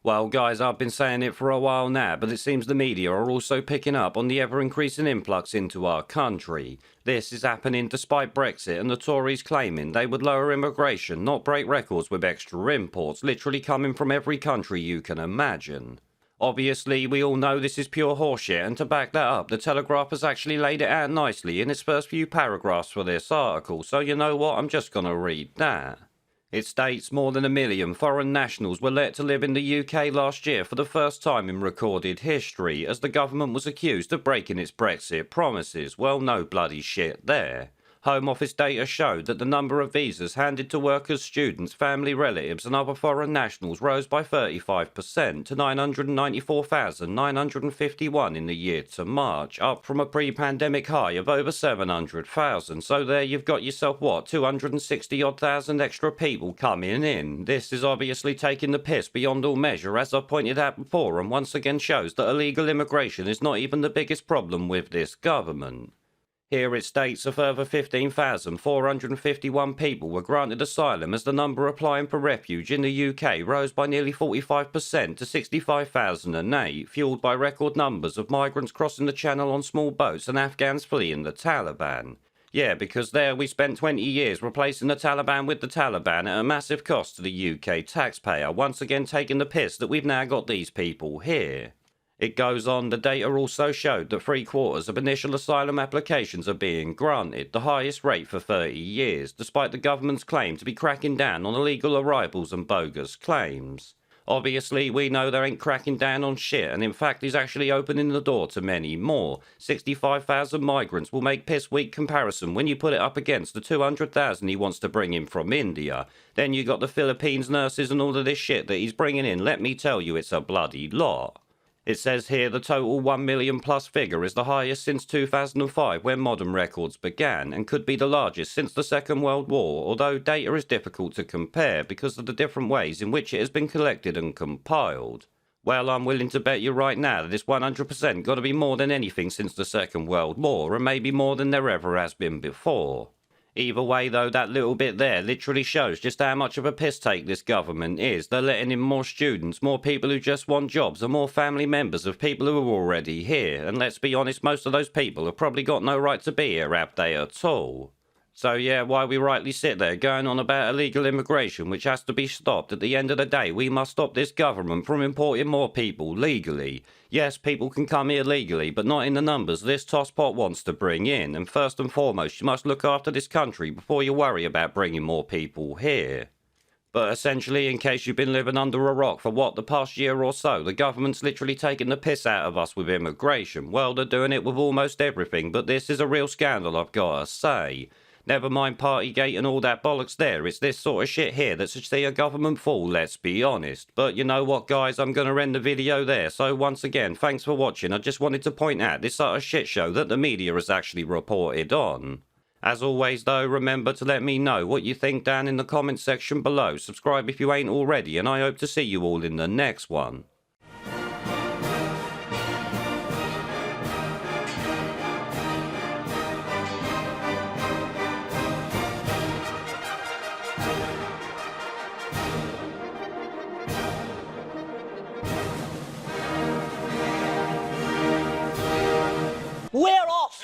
Well, guys, I've been saying it for a while now, but it seems the media are also picking up on the ever-increasing influx into our country. This is happening despite Brexit and the Tories claiming they would lower immigration, not break records with extra imports, literally coming from every country you can imagine. Obviously, we all know this is pure horseshit, and to back that up, the Telegraph has actually laid it out nicely in its first few paragraphs for this article, so you know what, I'm just gonna read that. It states more than 1 million foreign nationals were let to live in the UK last year for the first time in recorded history, as the government was accused of breaking its Brexit promises. Well, no bloody shit there. Home Office data showed that the number of visas handed to workers, students, family relatives and other foreign nationals rose by 35% to 994,951 in the year to March, up from a pre-pandemic high of over 700,000. So there you've got yourself, what, 260-odd thousand extra people coming in. This is obviously taking the piss beyond all measure, as I've pointed out before, and once again shows that illegal immigration is not even the biggest problem with this government. Here it states a further 15,451 people were granted asylum as the number applying for refuge in the UK rose by nearly 45% to 65,008, fueled by record numbers of migrants crossing the channel on small boats and Afghans fleeing the Taliban. Yeah, because there we spent 20 years replacing the Taliban with the Taliban at a massive cost to the UK taxpayer, once again taking the piss that we've now got these people here. It goes on, the data also showed that 3/4 of initial asylum applications are being granted, the highest rate for 30 years, despite the government's claim to be cracking down on illegal arrivals and bogus claims. Obviously, we know they ain't cracking down on shit, and in fact is actually opening the door to many more. 65,000 migrants will make piss weak comparison when you put it up against the 200,000 he wants to bring in from India. Then you got the Philippines nurses and all of this shit that he's bringing in. Let me tell you, it's a bloody lot. It says here the total 1 million plus figure is the highest since 2005 when modern records began, and could be the largest since the Second World War, although data is difficult to compare because of the different ways in which it has been collected and compiled. Well, I'm willing to bet you right now that it's 100% got to be more than anything since the Second World War, and maybe more than there ever has been before. Either way, though, that little bit there literally shows just how much of a piss take this government is. They're letting in more students, more people who just want jobs, and more family members of people who are already here. And let's be honest, most of those people have probably got no right to be here, have they at all? So yeah, why we rightly sit there going on about illegal immigration, which has to be stopped. At the end of the day, we must stop this government from importing more people legally. Yes, people can come here legally, but not in the numbers this tosspot wants to bring in. And first and foremost, you must look after this country before you worry about bringing more people here. But essentially, in case you've been living under a rock for what, the past year or so, the government's literally taking the piss out of us with immigration. Well, they're doing it with almost everything, but this is a real scandal, I've gotta say. Never mind Partygate and all that bollocks there, it's this sort of shit here that should see a government fall, let's be honest. But you know what, guys, I'm gonna end the video there, so once again, thanks for watching. I just wanted to point out this sort of shit show that the media has actually reported on. As always though, remember to let me know what you think down in the comments section below. Subscribe if you ain't already, and I hope to see you all in the next one. We're off!